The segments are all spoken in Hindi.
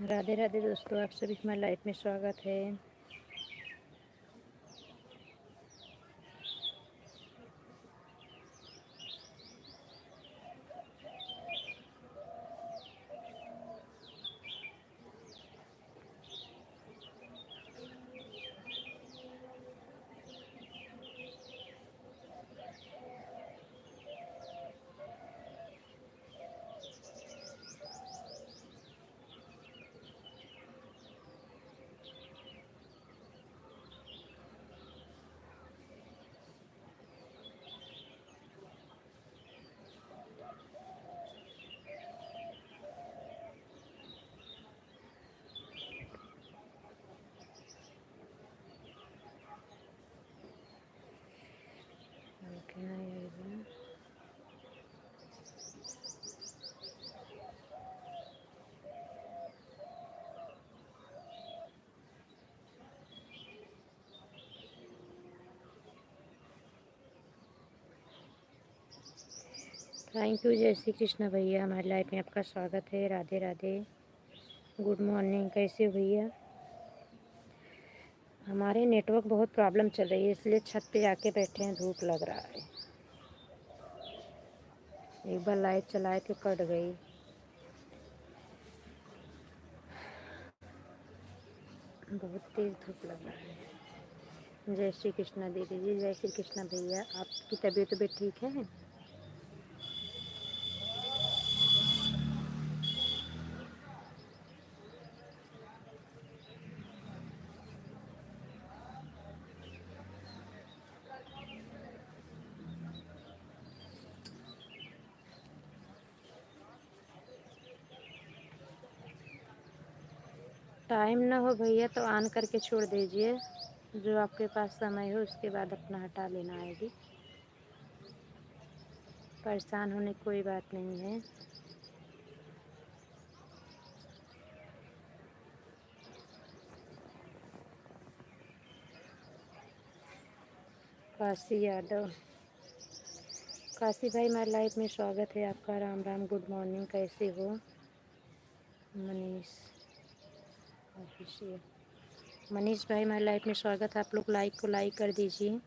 राधे राधे दोस्तों, आप सभी हमारे लाइफ में स्वागत है। Thank you. जय श्री कृष्ण भैया, हमारी लाइफ में आपका स्वागत है। Radhe Radhe, good morning. कैसे हो भैया? हमारे नेटवर्क बहुत प्रॉब्लम चल रही है, इसलिए छत पे आके बैठे हैं। धूप लग रहा है। एक बार लाइट चलाए तो कट गई। बहुत तेज़ धूप लग रहा है। जय श्री कृष्ण दीदी जी, जय श्री कृष्ण भैया। आपकी तबीयत भी ठीक है? टाइम ना हो भैया तो ऑन करके छोड़ दीजिए। जो आपके पास समय हो उसके बाद अपना हटा लेना आएगी। परेशान होने की कोई बात नहीं है। काशी यादव, काशी भाई हमारी लाइफ में स्वागत है आपका। Ram Ram, good morning. कैसे हो? मनीष ऑफिशियल, मनीष भाई हमारी लाइफ में स्वागत है। आप लोग लाइक को लाइक कर दीजिए।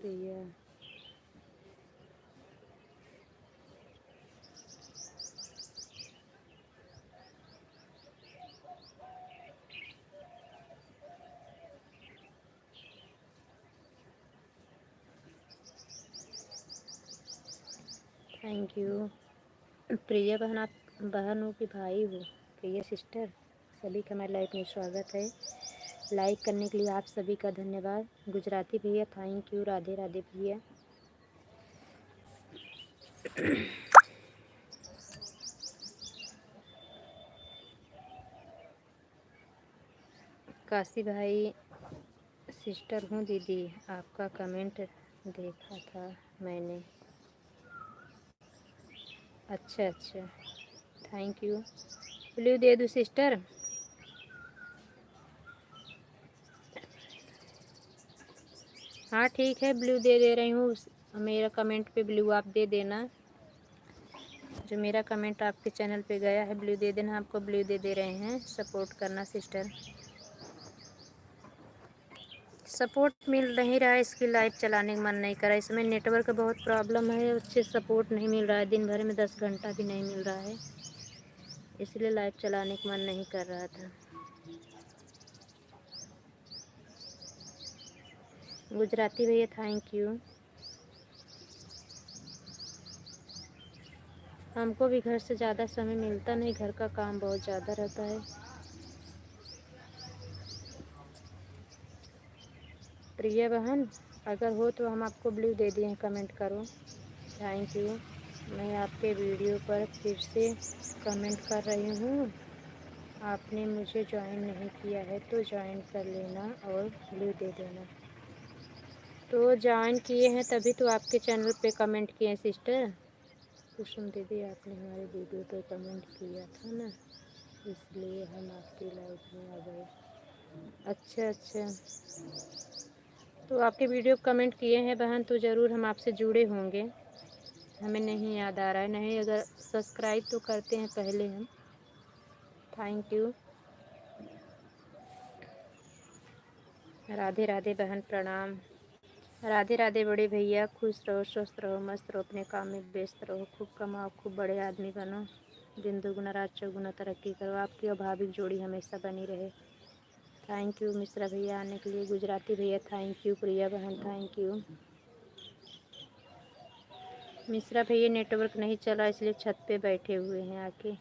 प्रिया, थैंक यू। प्रिया बहन, आप बहन हो कि भाई हो? प्रिया सिस्टर, सभी का हमारी लाइफ में स्वागत है। लाइक करने के लिए आप सभी का धन्यवाद। गुजराती भैया थैंक यू। राधे राधे भैया। काशी भाई, सिस्टर हूँ दीदी, आपका कमेंट देखा था मैंने। अच्छा अच्छा, थैंक यू। ब्लू दे दूँ सिस्टर? हाँ ठीक है, ब्लू दे रही हूँ। मेरा कमेंट पे ब्लू आप दे देना। जो मेरा कमेंट आपके चैनल पे गया है ब्लू दे देना। आपको ब्लू दे रहे हैं, सपोर्ट करना सिस्टर। सपोर्ट मिल नहीं रहा है, इसकी लाइव चलाने का मन नहीं कर रहा है। इसमें नेटवर्क का बहुत प्रॉब्लम है, अच्छे सपोर्ट नहीं मिल रहा है। दिन भर में 10 घंटा भी नहीं मिल रहा है, इसलिए लाइव चलाने का मन नहीं कर रहा था। गुजराती भैया थैंक यू। हमको भी घर से ज़्यादा समय मिलता नहीं, घर का काम बहुत ज़्यादा रहता है। प्रिया बहन, अगर हो तो हम आपको ब्लू दे दिए हैं, कमेंट करो। Thank you. मैं आपके वीडियो पर फिर से कमेंट कर रही हूँ। आपने मुझे ज्वाइन नहीं किया है तो ज्वाइन कर लेना और ब्लू दे देना। तो ज्वाइन किए हैं तभी तो आपके चैनल पे कमेंट किए हैं सिस्टर। कुसुम दीदी, आपने हमारे वीडियो पे कमेंट किया था ना, इसलिए हम आपकी लाइफ में आ गए। अच्छा अच्छा, तो आपके वीडियो कमेंट किए हैं बहन, तो ज़रूर हम आपसे जुड़े होंगे। हमें नहीं याद आ रहा है, नहीं अगर सब्सक्राइब तो करते हैं पहले हम। Thank you. राधे राधे बहन, प्रणाम। राधे राधे बड़े भैया, खुश रहो, स्वस्थ रहो, मस्त रहो, अपने काम में व्यस्त रहो, खूब कमाओ, खूब बड़े आदमी बनो, दिन दुगुना रात चौगुना तरक्की करो, आपकी और भाभी की जोड़ी हमेशा बनी रहे। थैंक यू मिश्रा भैया आने के लिए। गुजराती भैया थैंक यू। प्रिया बहन थैंक यू। मिश्रा भैया नेटवर्क नहीं चला इसलिए छत पे बैठे हुए हैं आके।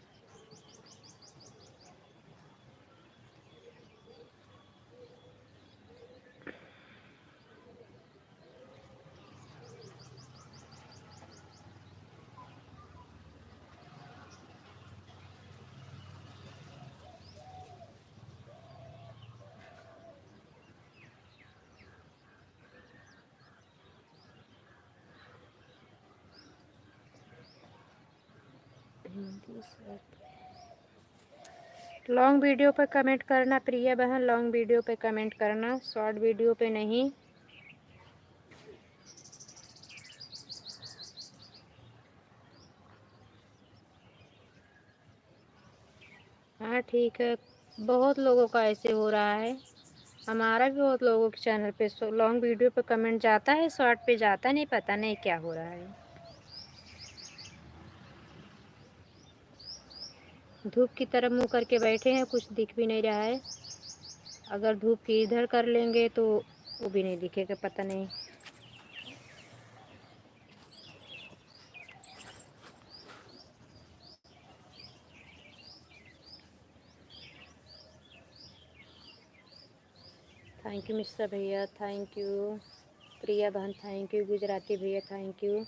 लॉन्ग वीडियो पर कमेंट करना प्रिया बहन, लॉन्ग वीडियो पे कमेंट करना, शॉर्ट वीडियो पे नहीं। हाँ ठीक है, बहुत लोगों का ऐसे हो रहा है। हमारा भी बहुत लोगों के चैनल पे लॉन्ग वीडियो पे कमेंट जाता है, शॉर्ट पे जाता नहीं, पता नहीं क्या हो रहा है। धूप की तरफ मुंह करके बैठे हैं, कुछ दिख भी नहीं रहा है। अगर धूप की इधर कर लेंगे तो वो भी नहीं दिखेगा, पता नहीं। थैंक यू मिश्रा भैया थैंक यू। प्रिया बहन थैंक यू। गुजराती भैया थैंक यू।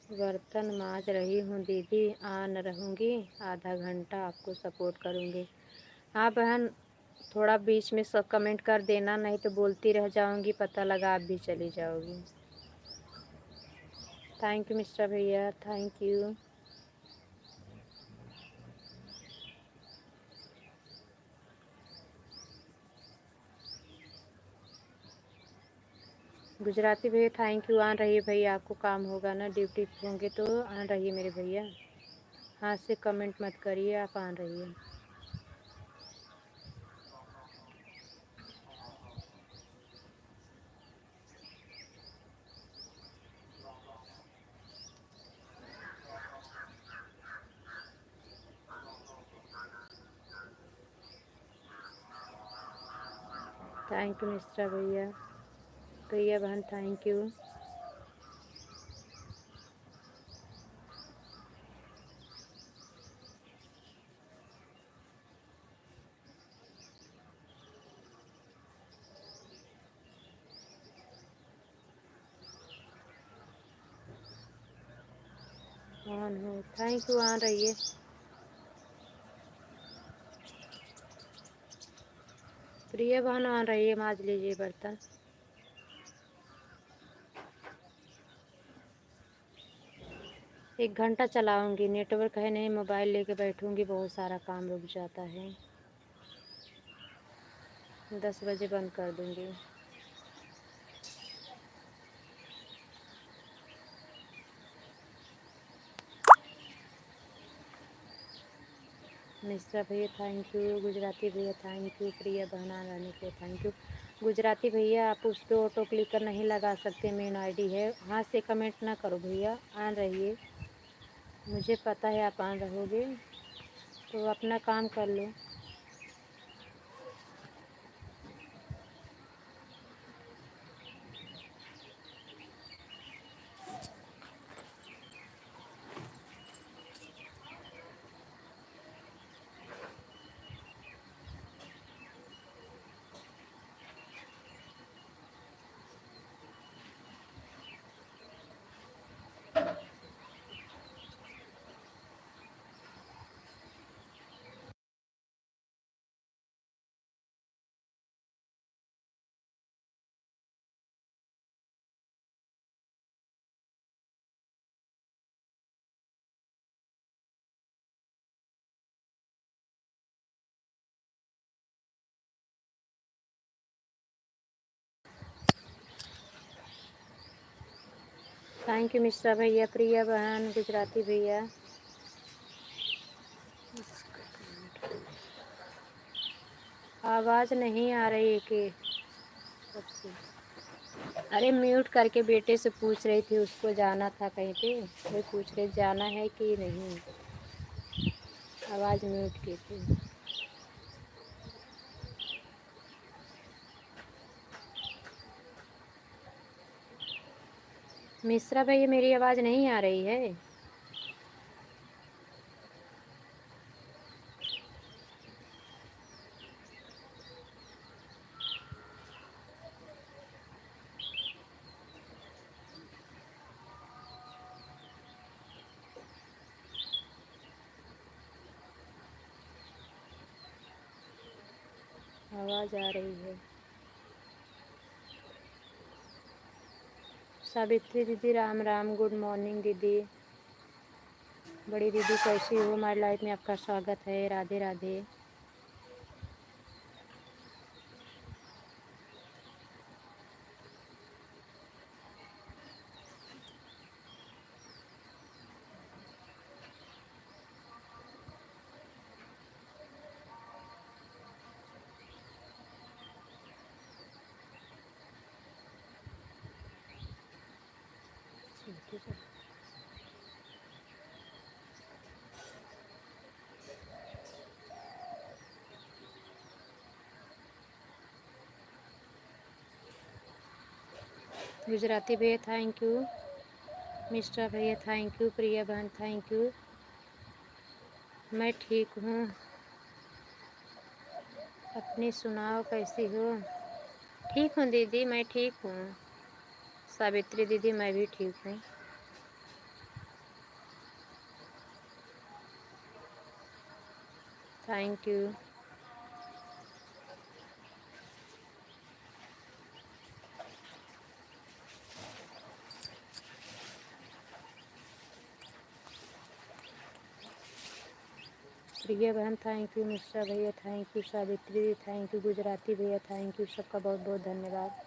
बर्तन मांज रही हूँ दीदी, आन रहूँगी, आधा घंटा आपको सपोर्ट करूँगी। हाँ बहन, थोड़ा बीच में सब कमेंट कर देना, नहीं तो बोलती रह जाऊँगी, पता लगा आप भी चली जाओगी। थैंक यू मिस्टर भैया थैंक यू। गुजराती भैया थैंक यू। आन रही है भैया, आपको काम होगा ना, ड्यूटी होंगे तो आन रही है मेरे भैया। हाथ से कमेंट मत करिए, आप आन रही है। थैंक यू मिस्टर भैया। प्रिया बहन थैंक यू। ऑन हो, थैंक यू, आन रही है। प्रिया बहन आन रही है, मांज लीजिए बर्तन। एक घंटा चलाऊंगी, नेटवर्क है नहीं, मोबाइल लेके बैठूंगी, बहुत सारा काम रुक जाता है। 10 बजे बंद कर दूंगी। मिश्रा भैया थैंक यू। गुजराती भैया थैंक यू। प्रिया बहना रहने के थैंक यू। गुजराती भैया आप उस पर ऑटो क्लिकर नहीं लगा सकते, मेन आईडी है, हाथ से कमेंट ना करो भैया, आन रहिए। मुझे पता है आप आन रहोगे, तो अपना काम कर लो। थैंक यू मिश्रा भैया, प्रिया बहन, गुजराती भैया। आवाज़ नहीं आ रही कि सबसे। अरे म्यूट करके बेटे से पूछ रही थी, उसको जाना था कहीं पे, वो पूछ रहे जाना है कि नहीं, आवाज़ म्यूट की थी। मिश्रा भैया मेरी आवाज़ नहीं आ रही है? आवाज़ आ रही है। सावित्री दीदी राम राम, गुड मॉर्निंग दीदी। बड़ी दीदी कैसी हो? हमारी लाइफ में आपका स्वागत है, राधे राधे। गुजराती भैया थैंक यू, मिश्रा भैया थैंक यू, प्रिया बहन थैंक यू। मैं ठीक हूँ, अपनी सुनाओ कैसी हो? ठीक हूँ दीदी, मैं ठीक हूँ। सावित्री दीदी मैं भी ठीक हूँ। Thank you. प्रिया बहन थैंक यू, मिश्रा भैया thank you, Savitri thank you, Gujarati भैया थैंक यू, सबका बहुत बहुत धन्यवाद।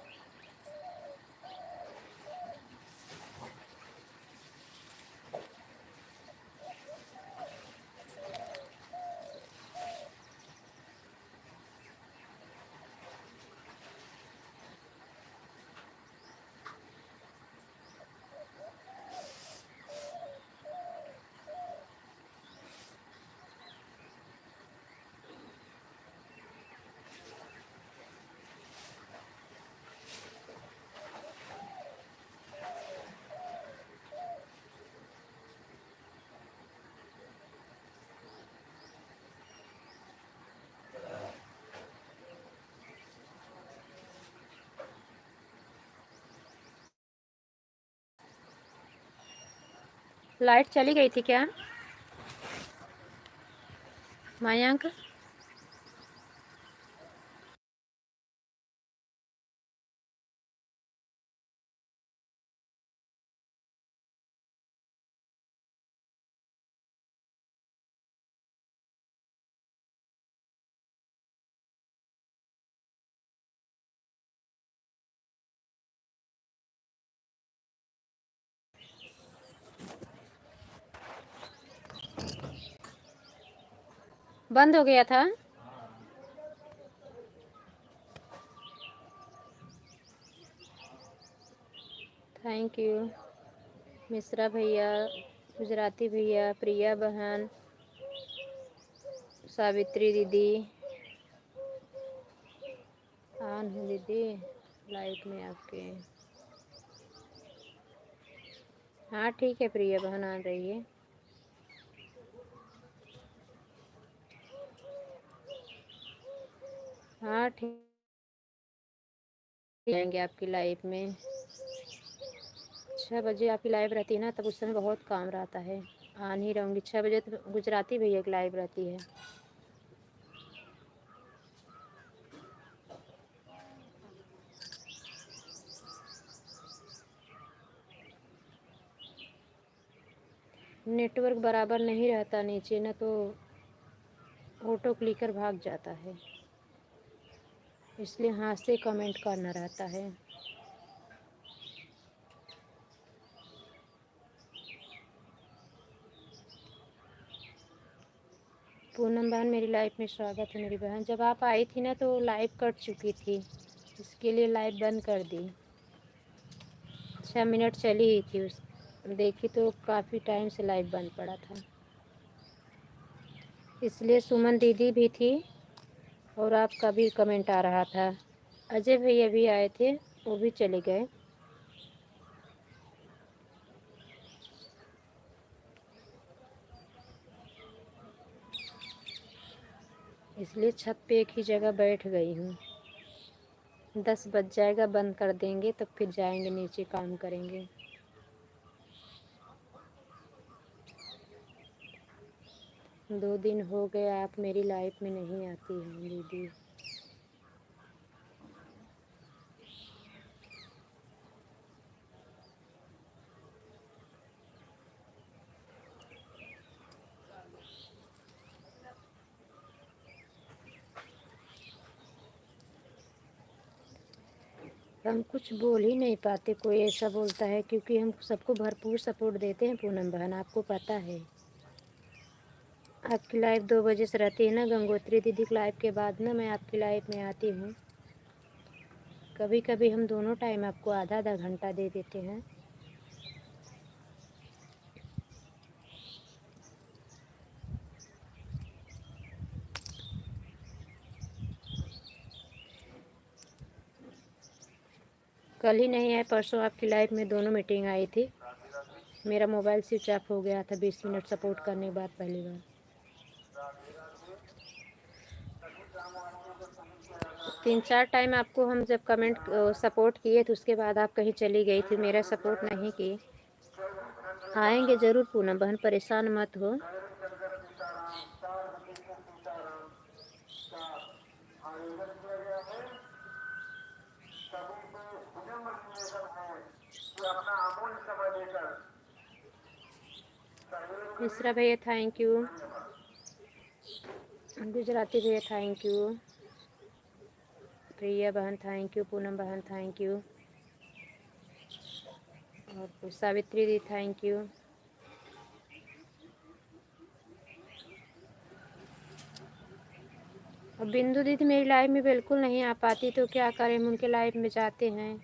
लाइट चली गई थी क्या मयंक? बंद हो गया था? थैंक यू मिश्रा भैया, गुजराती भैया, प्रिया बहन, सावित्री दीदी। ऑन है दीदी लाइट में आपके? हाँ ठीक है प्रिया बहन, आ रही है। हाँ ठीक आएंगे आपकी लाइफ में। 6 बजे आपकी लाइव रहती है ना, तब उस समय बहुत काम रहता है। आ नहीं रहूँगी 6 बजे, तो गुजराती भैया की लाइव रहती है। नेटवर्क बराबर नहीं रहता नीचे ना, तो ऑटो क्लिकर भाग जाता है, इसलिए हाथ से कमेंट करना रहता है। पूनम बहन मेरी लाइफ में स्वागत है मेरी बहन। जब आप आई थी ना तो लाइव कट चुकी थी, इसके लिए लाइव बंद कर दी। 6 मिनट चली ही थी, उस देखी तो काफ़ी टाइम से लाइव बंद पड़ा था, इसलिए सुमन दीदी भी थी और आपका भी कमेंट आ रहा था। अजय भैया भी आए थे, वो भी चले गए। इसलिए छत पे एक ही जगह बैठ गई हूँ। 10 बज जाएगा, बंद कर देंगे तब फिर जाएंगे नीचे, काम करेंगे। दो दिन हो गए आप मेरी लाइफ में नहीं आती हैं दीदी। हम कुछ बोल ही नहीं पाते, कोई ऐसा बोलता है, क्योंकि हम सबको भरपूर सपोर्ट देते हैं पूनम बहन, आपको पता है। आपकी लाइव 2 बजे से रहती है ना, गंगोत्री दीदी की लाइव के बाद ना मैं आपकी लाइव में आती हूँ। कभी कभी हम दोनों टाइम आपको आधा आधा घंटा दे देते हैं। कल ही नहीं आए, परसों आपकी लाइव में दोनों मीटिंग आई थी। मेरा मोबाइल स्विच ऑफ हो गया था 20 मिनट सपोर्ट करने के बाद पहली बार। 3-4 टाइम आपको हम जब कमेंट सपोर्ट किए तो उसके बाद आप कहीं चली गई थी, मेरा सपोर्ट नहीं की। आएंगे ज़रूर पूनम बहन, परेशान मत हो। मिश्रा भैया थैंक यू, गुजराती भैया थैंक यू, प्रिया बहन थैंक यू, पूनम बहन थैंक यू, और सावित्री दी थैंक यू। और बिंदु दीदी मेरी लाइव में बिल्कुल नहीं आ पाती, तो क्या करें, हम उनके लाइव में जाते हैं,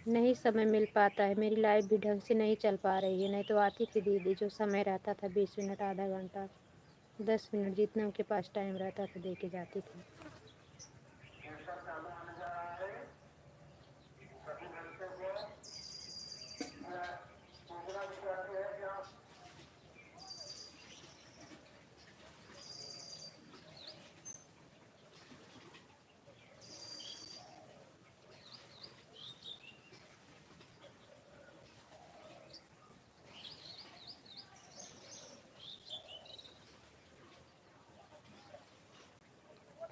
नहीं समय मिल पाता है। मेरी लाइव भी ढंग से नहीं चल पा रही है, नहीं तो आती थी दीदी, जो समय रहता था 20 मिनट, आधा घंटा, 10 मिनट, जितना उनके पास टाइम रहता था दे के जाती थी।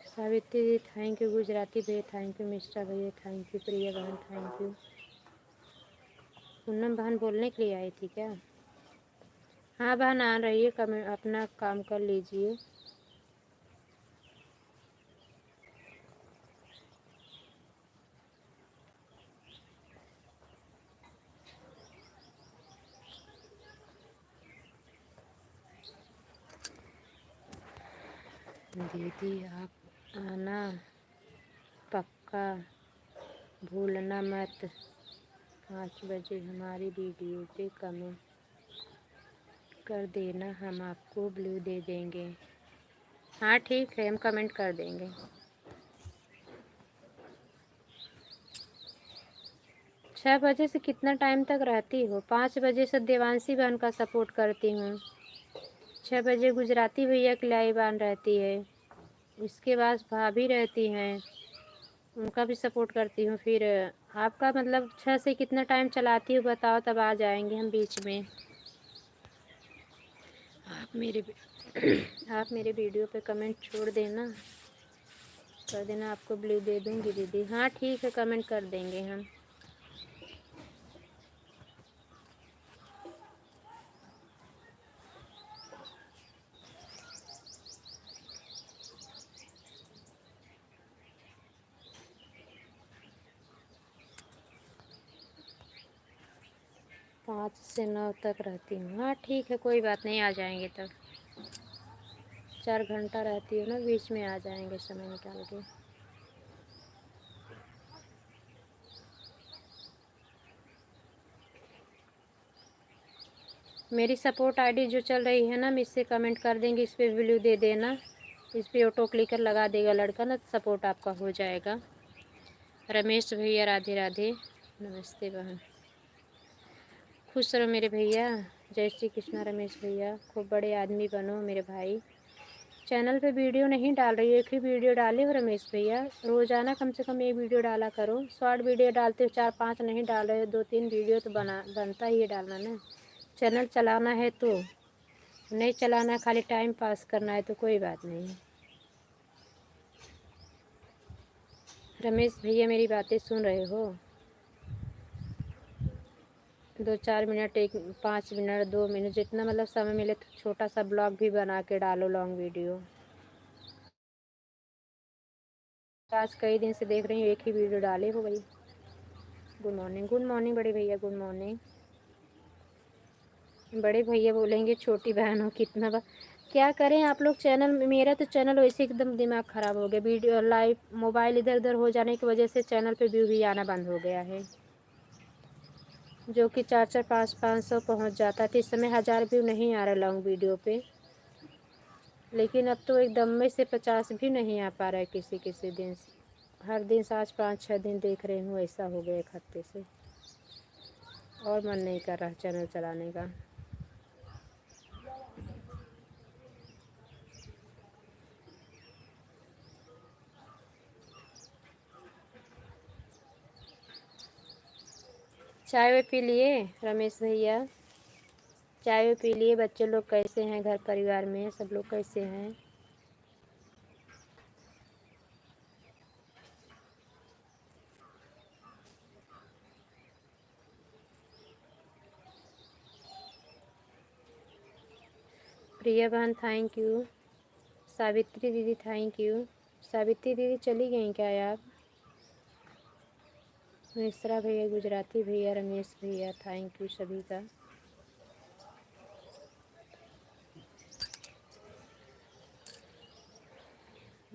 सावित्री दी थैंक यू, गुजराती भैया थैंक यू, मिश्रा भैया थैंक यू, प्रिया बहन थैंक यू। पूनम बहन बोलने के लिए आई थी क्या? हाँ बहन आ रही है, कमेंट अपना काम कर लीजिए। दीदी आप आना पक्का, भूलना मत। 5 बजे हमारी वीडियो पे कमेंट कर देना, हम आपको ब्लू दे देंगे। हाँ ठीक है, हम कमेंट कर देंगे। 6 बजे से कितना टाइम तक रहती हो? 5 बजे से देवांशी बहन का सपोर्ट करती हूँ, 6 बजे गुजराती भैया की लाइव ऑन रहती है, उसके बाद भाभी रहती हैं, उनका भी सपोर्ट करती हूँ। फिर आपका मतलब 6 से कितना टाइम चलाती हो बताओ, तब आ जाएंगे हम बीच में। आप मेरे आप मेरे वीडियो पे कमेंट छोड़ देना, कर देना, आपको ब्लू दे दूँगी दीदी। हाँ ठीक है, कमेंट कर देंगे हम। पाँच से 9 तक रहती हूँ। हाँ ठीक है, कोई बात नहीं, आ जाएंगे तब। 3-4 घंटा रहती हूँ ना, बीच में आ जाएंगे समय निकाल के। मेरी सपोर्ट आईडी जो चल रही है ना, इससे कमेंट कर देंगे, इस पर व्यू दे देना, इस पर ऑटो क्लिकर लगा देगा लड़का ना, सपोर्ट आपका हो जाएगा। रमेश भैया राधे राधे, नमस्ते बहन, खुश रहो मेरे भैया, जय श्री कृष्णा। रमेश भैया खूब बड़े आदमी बनो मेरे भाई। चैनल पे वीडियो नहीं डाल रही, एक ही वीडियो डाले हो रमेश भैया, रोज़ाना कम से कम एक वीडियो डाला करो। शॉर्ट वीडियो डालते हो 4-5 नहीं डाल रहे हो, 2-3 वीडियो तो बनता ही है डालना ना। चैनल चलाना है तो, नहीं चलाना खाली टाइम पास करना है तो कोई बात नहीं। रमेश भैया मेरी बातें सुन रहे हो? 2-4 मिनट, 5 मिनट, 2 मिनट, जितना मतलब समय मिले तो छोटा सा ब्लॉग भी बना के डालो, लॉन्ग वीडियो। आज कई दिन से देख रही हूँ एक ही वीडियो डाले हो भाई। गुड मॉर्निंग, गुड मॉर्निंग बड़े भैया, गुड मॉर्निंग। बड़े भैया बोलेंगे छोटी बहन हो, कितना बार क्या करें आप लोग। चैनल, मेरा तो चैनल वैसे एकदम दिमाग ख़राब हो गया, वीडियो लाइव मोबाइल इधर उधर हो जाने की वजह से चैनल पे व्यू भी आना बंद हो गया है, जो कि 400, 500 पहुँच जाता है। तो इस समय 1000 व्यू नहीं आ रहा लॉन्ग वीडियो पे, लेकिन अब तो एकदम में से 50 भी नहीं आ पा रहा है किसी किसी दिन। हर दिन से आज 5-6 दिन देख रही हूँ, ऐसा हो गया 1 हफ्ते से, और मन नहीं कर रहा चैनल चलाने का। चाय वाय पी लिए रमेश भैया? चाय वाय पी लिए? बच्चे लोग कैसे हैं, घर परिवार में सब लोग कैसे हैं? प्रिया बहन थैंक यू। सावित्री दीदी थैंक यू। सावित्री दीदी चली गई क्या आप? मिश्रा भैया, गुजराती भैया, रमेश भैया, थैंक यू सभी का।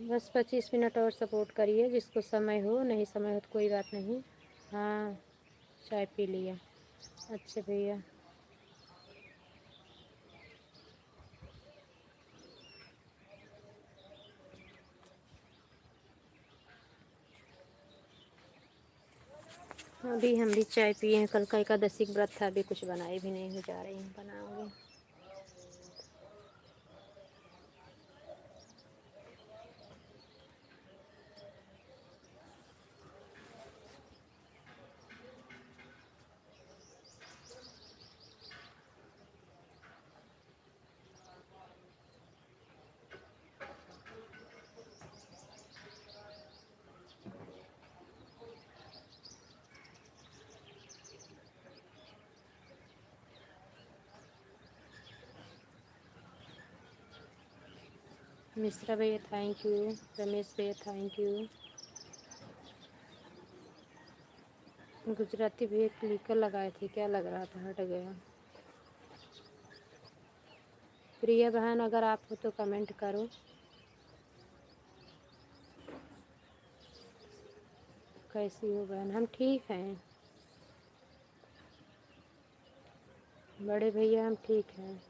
बस 25 मिनट और सपोर्ट करिए, जिसको समय हो, नहीं समय हो तो कोई बात नहीं। हाँ चाय पी लिया। अच्छा भैया, अभी हम भी चाय पिए हैं, कल का एकादशी व्रत था, अभी कुछ बनाए भी नहीं, हो जा रही हूँ बनाऊँगी। मिश्रा भैया थैंक यू। रमेश भैया थैंक यू। गुजराती भैया क्लिकर लगाए थे, क्या लग रहा था, हट गया। प्रिया बहन अगर आप हो तो कमेंट करो, कैसी हो बहन? हम ठीक हैं बड़े भैया, हम ठीक हैं।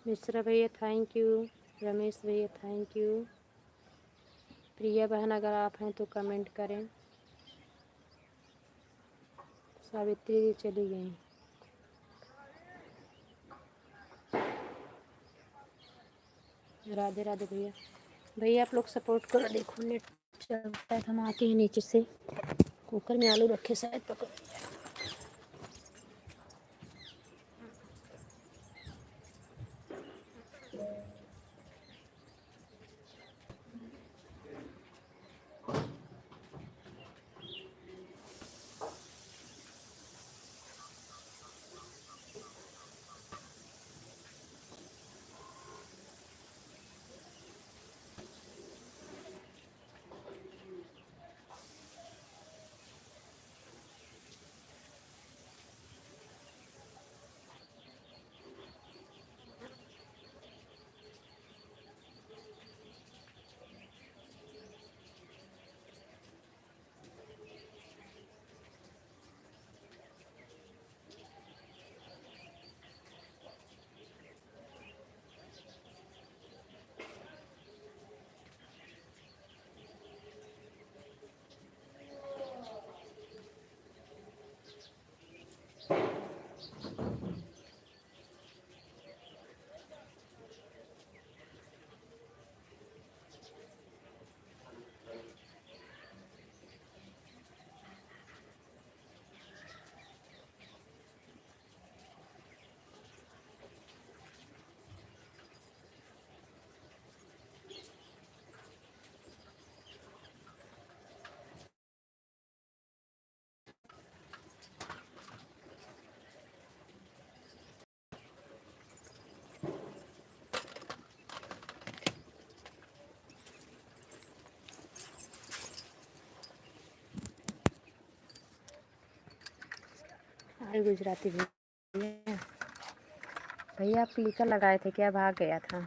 मिश्रा भैया थैंक यू। रमेश भैया थैंक यू। प्रिया बहन अगर आप हैं तो कमेंट करें। सावित्री जी चली गई। राधे राधे भैया। भैया आप लोग सपोर्ट करो, देखो नेट चलता है, हम आते हैं नीचे से, कुकर में आलू रखे शायद पकड़। गुजराती भैया, भैया आप क्लिकर लगाए थे क्या? भाग गया था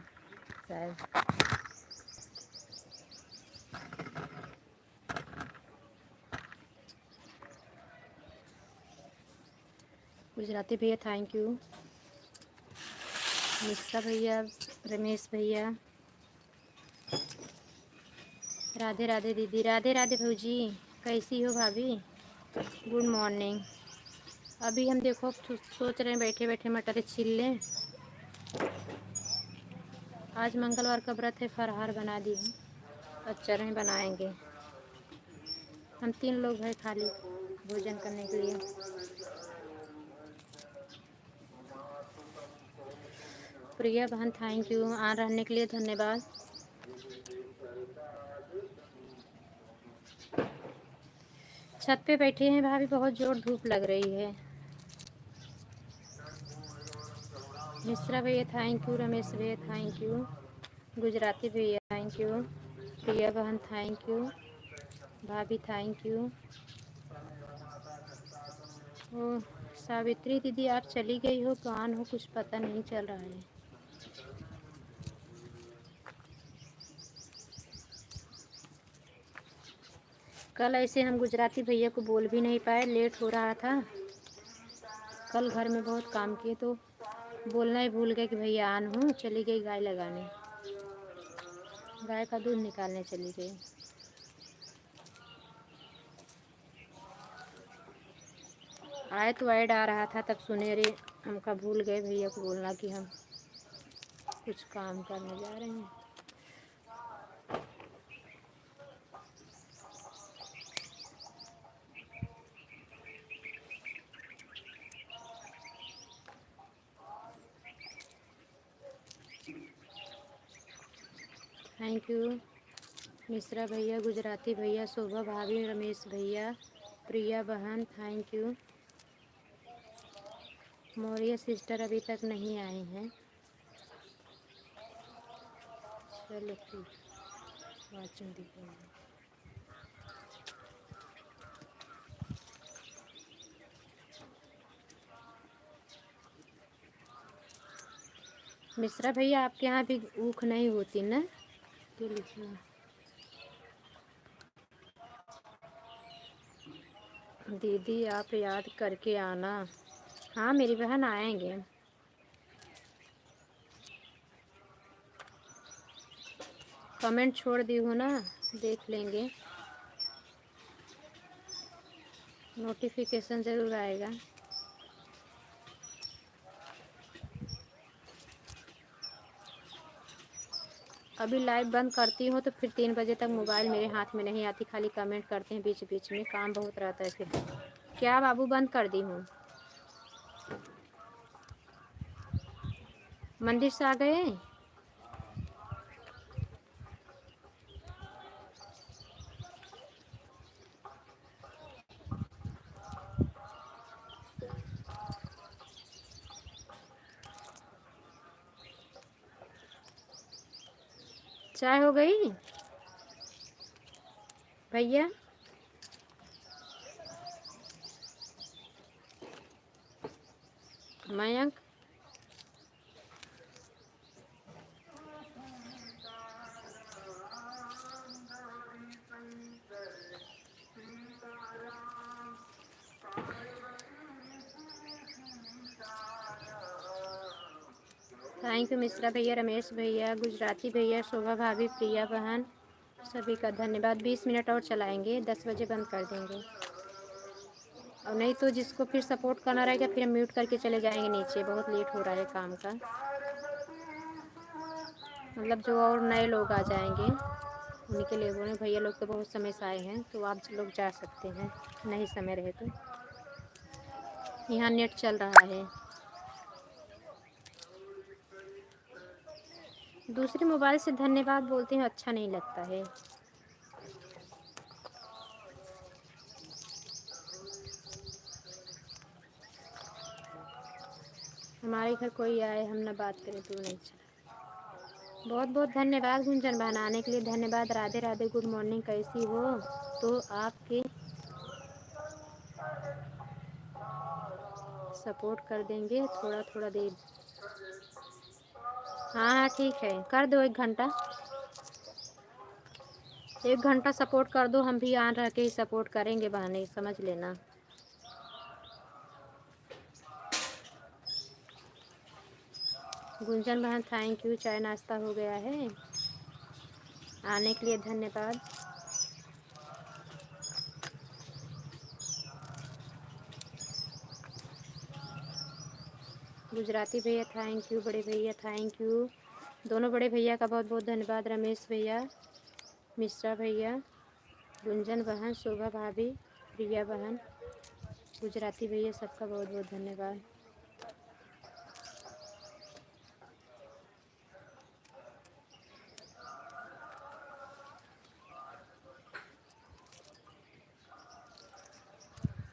शायद। गुजराती भैया थैंक यू। मिश्रा भैया, रमेश भैया, राधे राधे दीदी, राधे राधे भौजी, कैसी हो भाभी? Good morning. अभी हम देखो सोच रहे हैं बैठे बैठे मटर छील लें। आज मंगलवार का व्रत है, फराहार बना दी हूँ, अच्छा नहीं बनाएंगे। हम 3 लोग हैं खाली भोजन करने के लिए। प्रिया बहन थैंक यू, ऑन रहने के लिए धन्यवाद। छत पे बैठे हैं भाभी, बहुत जोर धूप लग रही है। मिश्रा भैया थैंक यू, रमेश भैया थैंक यू, गुजराती भैया थैंक यू, प्रिया बहन थैंक यू, भाभी थैंक यू। ओ सावित्री दीदी आप चली गई हो, कौन हो, कुछ पता नहीं चल रहा है। कल ऐसे हम गुजराती भैया को बोल भी नहीं पाए, लेट हो रहा था। कल घर में बहुत काम किए तो बोलना ही भूल गए कि भैया आन हूँ। चली गई गाय लगाने, गाय का दूध निकालने चली गई। आए तो ऐड आ रहा था, तब सुने रे हमका भूल गए भैया को बोलना कि हम कुछ काम करने जा रहे हैं। थैंक यू मिश्रा भैया, गुजराती भैया, शोभा भाभी, रमेश भैया, प्रिया बहन थैंक यू। मौर्य सिस्टर अभी तक नहीं आए हैं। चलो ठीक, वाचन दिखाइए। मिश्रा भैया आपके यहाँ भी ऊख नहीं होती ना? तो लिखना दीदी आप याद करके आना। हाँ मेरी बहन आएंगे। कमेंट छोड़ दी हो ना, देख लेंगे, नोटिफिकेशन ज़रूर आएगा। अभी लाइव बंद करती हूँ तो फिर 3 बजे तक मोबाइल मेरे हाथ में नहीं आती, खाली कमेंट करते हैं बीच बीच में, काम बहुत रहता है फिर। क्या बाबू बंद कर दी हूँ? मंदिर से आ गए? चाय हो गई भैया? मयंक थैंक यू मिश्रा भैया, रमेश भैया, गुजराती भैया, शोभा भाभी, प्रिया बहन, सभी का धन्यवाद। 20 मिनट और चलाएंगे, 10 बजे बंद कर देंगे। और नहीं तो जिसको फिर सपोर्ट करना रहेगा फिर हम म्यूट करके चले जाएंगे नीचे, बहुत लेट हो रहा है काम का। मतलब जो और नए लोग आ जाएंगे उन्हीं के लिए बोले, भैया लोग तो बहुत समय से आए हैं तो आप लोग जा सकते हैं, नहीं समय रहे तो। यहाँ नेट चल रहा है। दूसरे मोबाइल से धन्यवाद बोलते हैं, अच्छा नहीं लगता है। हमारे घर कोई आए हम ना बात करें तो नहीं चला। बहुत बहुत धन्यवाद गुंजन बनाने के लिए, धन्यवाद। राधे राधे, गुड मॉर्निंग, कैसी हो? तो आपके सपोर्ट कर देंगे थोड़ा थोड़ा देर। हाँ हाँ ठीक है, कर दो 1 घंटा, 1 घंटा सपोर्ट कर दो, हम भी यहाँ रह के ही सपोर्ट करेंगे बहने, समझ लेना। गुंजन बहन थैंक यू, चाय नाश्ता हो गया है, आने के लिए धन्यवाद। गुजराती भैया थैंक यू, बड़े भैया थैंक यू, दोनों बड़े भैया का बहुत बहुत धन्यवाद। रमेश भैया, मिश्रा भैया, गुंजन बहन, शोभा भाभी, प्रिया बहन, गुजराती भैया, सबका बहुत बहुत धन्यवाद।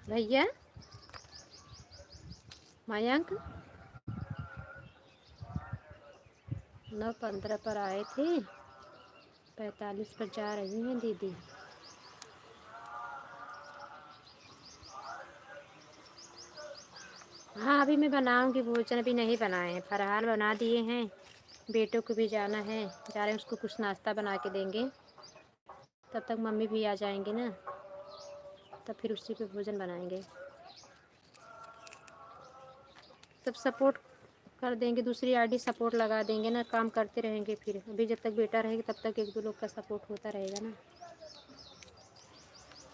भैया मयंक 9:15 पर आए थे, 45 पर जा रही हैं दीदी। हाँ अभी मैं बनाऊंगी भोजन, अभी नहीं बनाए हैं, फरहाल बना दिए हैं, बेटों को भी जाना है, जा रहे हैं उसको कुछ नाश्ता बना के देंगे, तब तक मम्मी भी आ जाएंगे ना, तब फिर उसी पे भोजन बनाएंगे। तब सपोर्ट कर देंगे, दूसरी आईडी सपोर्ट लगा देंगे ना, काम करते रहेंगे फिर, अभी जब तक बेटा रहेगा तब तक 1-2 लोग का सपोर्ट होता रहेगा ना,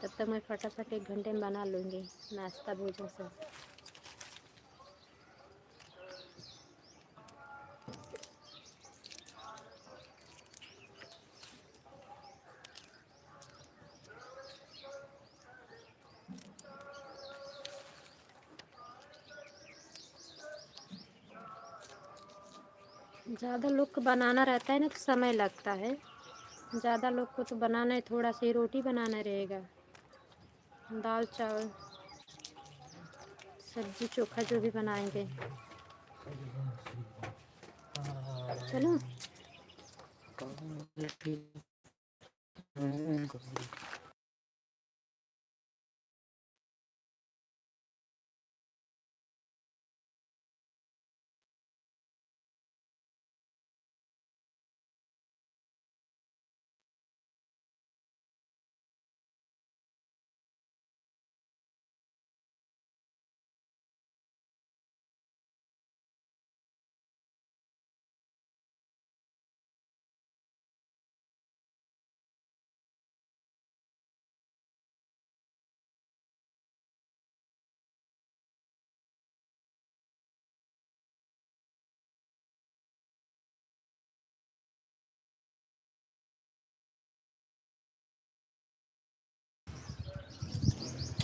तब तक मैं फटाफट 1 घंटे में बना लूँगी नाश्ता भोजन सब। ज़्यादा लोग को बनाना रहता है ना तो समय लगता है, ज़्यादा लोग को तो बनाना है, थोड़ा सी रोटी बनाना रहेगा, दाल चावल सब्जी चोखा जो भी बनाएंगे। चलो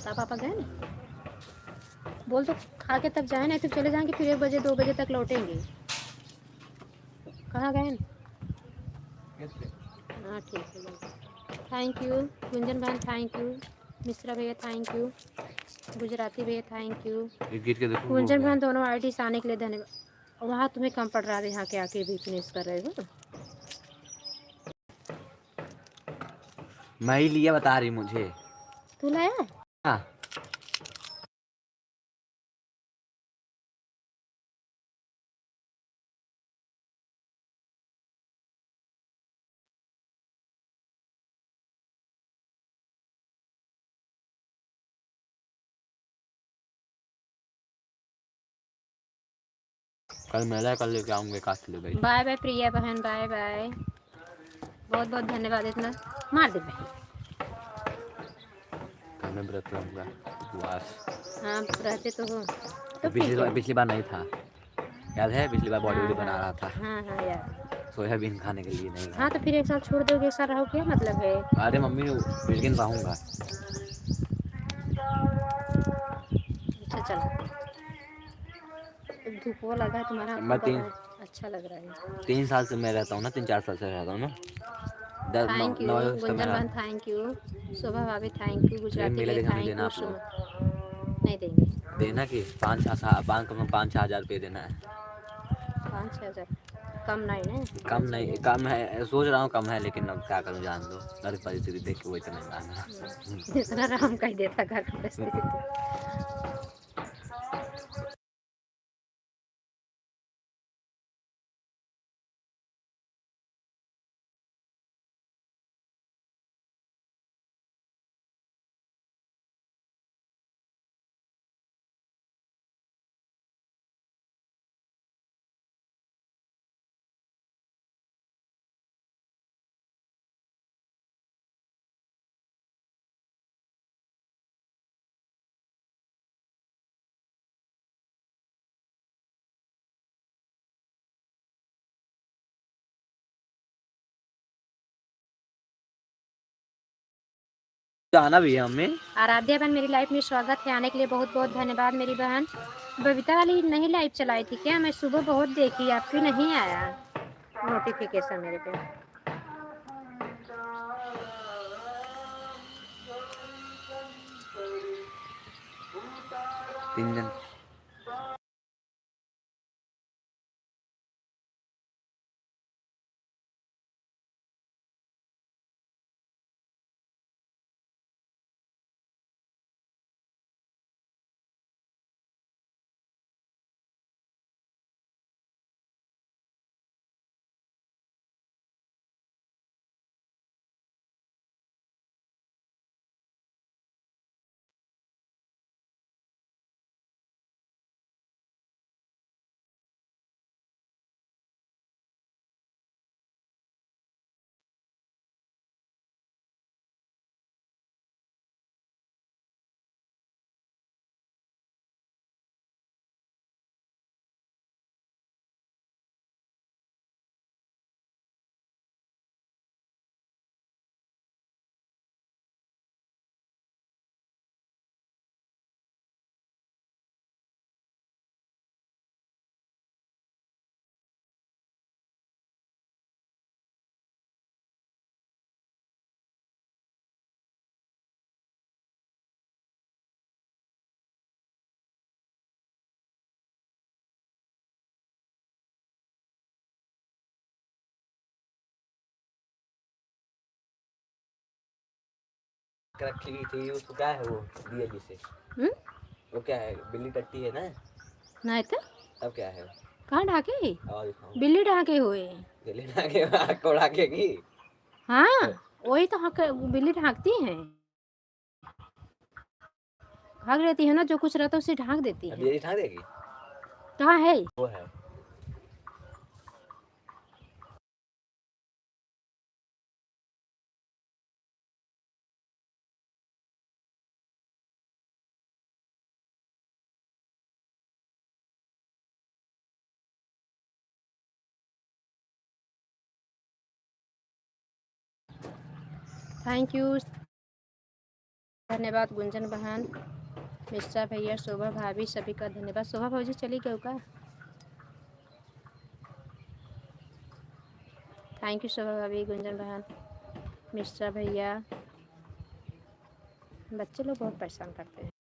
पापा गए ना, बोल तो खा के तब जाए, नहीं तो चले जाएंगे फिर 1 बजे 2 बजे तक लौटेंगे। कहाँ गए? हाँ ठीक है, थैंक यू गुंजन बहन, थैंक यू मिश्रा भैया, थैंक यू गुजराती भैया, थैंक यू गुंजन बहन, दोनों आईडी से आने के लिए धन्यवाद। वहाँ तुम्हें कम पड़ रहा है, यहाँ के आके भी फिनिश कर रहे हो। मैं ही लिया, बता रही मुझे, तू लाया? हाँ कल मेला कल लेके आऊँगे काफी भाई। बाय बाय प्रिया बहन, बाय बाय, बहुत बहुत धन्यवाद, इतना मार दे भाई। मैं व्रत रहूँगा उपवास। हाँ रहते तो हो तो पिछली बार नहीं था, याद है पिछली बार बॉडी हाँ वॉडी हाँ बना रहा था, हाँ हाँ यार, सोयाबीन खाने के लिए नहीं हाँ रहा। तो फिर 1 साल छोड़ दोगे, 1 साल रहो, क्या मतलब है? अरे मम्मी कुछ दिन रहूँगा। अच्छा चलो, धूप वो लगा है तुम्हारा, मैं आपको अच्छा लग रहा है। 3 साल से मैं रहता हूँ ना, 3-4 साल से रहता हूँ ना, थैंक यू 9 से गुंजन मेरा। बहन, थैंक यू शोभा भाभी, थैंक यू ये गुजराती मेला भैया, देखने में थैंक देना यू आप लोग, नहीं देंगे। देना कि 5-6 हज़ार रुपये देना है। 5-6 हज़ार कम नहीं है, कम नहीं, कम है, सोच रहा हूँ कम है, लेकिन अब क्या करूँ, जान दो, घर की परिस्थिति देख के वो इतना ही मांग रहा। इतना राम कह देता घर की परिस्थिति। जाना भी है हमें। आराध्या बहन मेरी लाइफ में स्वागत है, आने के लिए बहुत बहुत धन्यवाद मेरी बहन। बबीता वाली नहीं लाइव चलाई थी क्या? मैं सुबह बहुत देखी, आपकी नहीं आया नोटिफिकेशन मेरे पे। 3 दिन रखी गई थी, उसको क्या है वो दिया जिसे, वो क्या है, बिल्ली टट्टी है ना? नहीं तो तब क्या है? कहाँ ढाके? और दिखाओ। बिल्ली ढाके हुए। बिल्ली ढाके आँख को ढाकेगी। हाँ वही तो बिल्ली ढाकती है, भाग लेती है ना, जो कुछ रहता है उसे ढाक देती अब है। ये ढाक देगी। कहाँ है? वो है। थैंक यू, धन्यवाद गुंजन बहन, मिश्रा भैया, शोभा भाभी, सभी का धन्यवाद। शोभा भाभी चली गई का? थैंक यू शोभा भाभी, गुंजन बहन, मिश्रा भैया। बच्चे लोग बहुत परेशान करते हैं।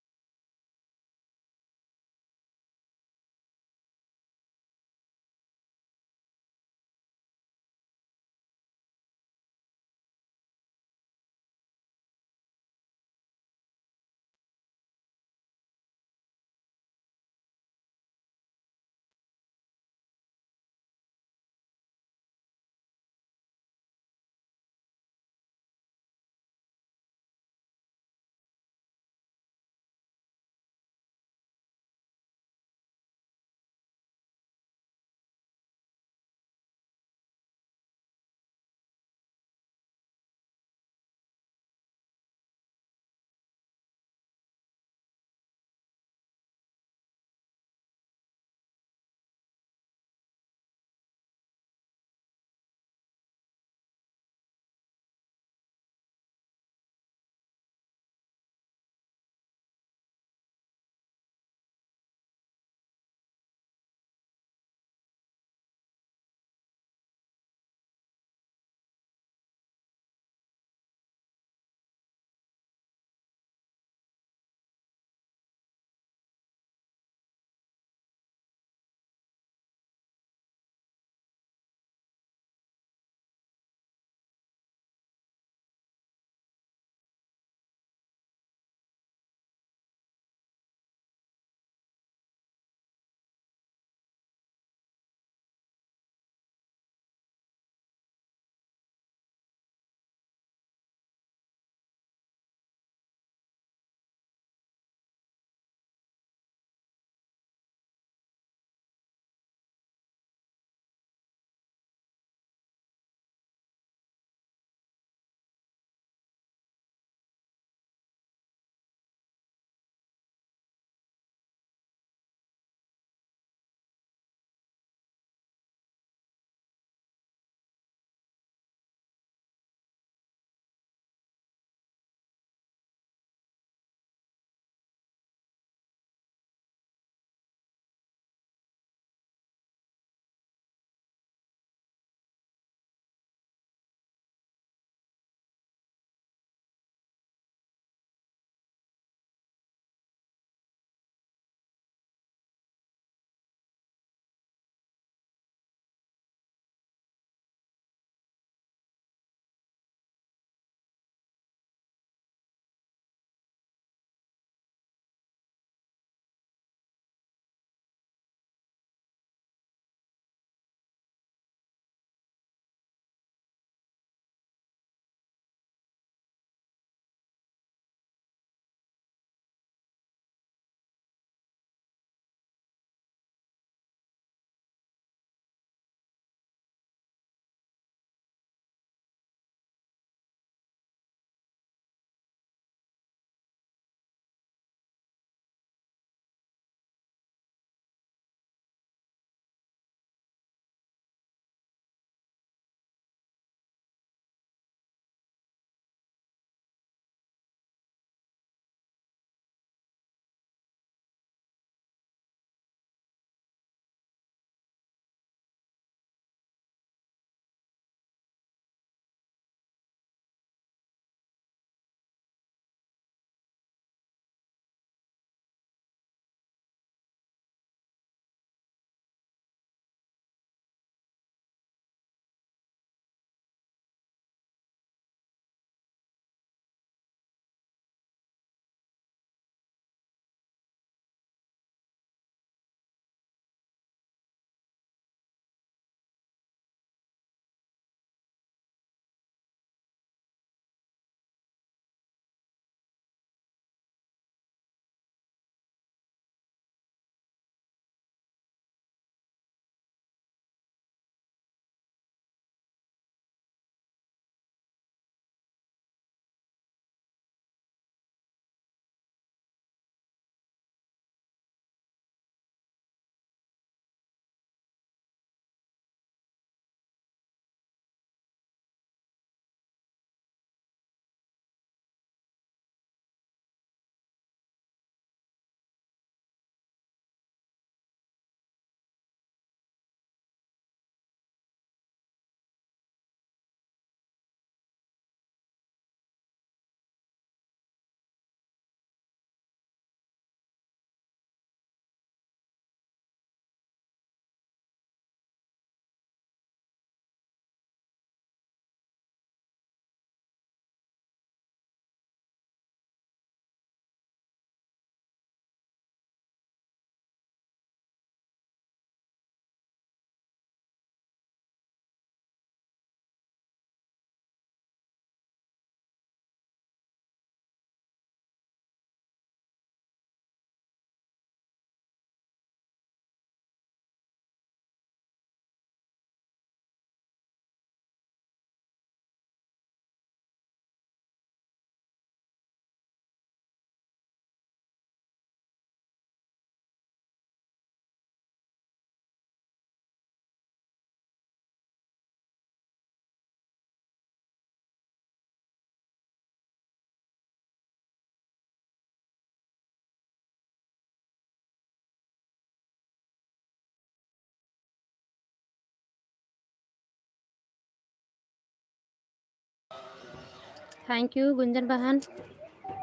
थैंक यू गुंजन बहन,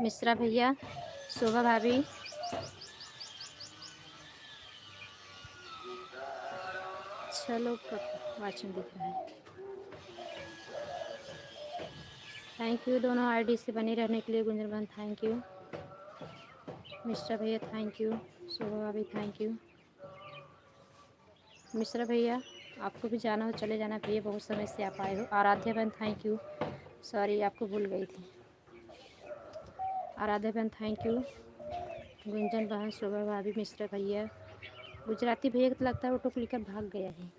मिश्रा भैया, शोभा भाभी। चलो वाचन दिख रहा है। थैंक यू दोनों आईडी से बने रहने के लिए गुंजन बहन, थैंक यू। मिश्रा भैया थैंक यू, शोभा भाभी थैंक यू। मिश्रा भैया आपको भी जाना हो चले जाना भैया, बहुत समय से आप आए हो। आराध्या बहन थैंक यू, सॉरी आपको भूल गई थी। आराध्या बहन थैंक यू, गुंजन बहन, शोभा भाभी, मिश्रा भैया। गुजराती भैया को तो लगता है ऑटो क्लिकर भाग गया है,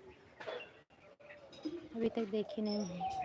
अभी तक देखे नहीं है।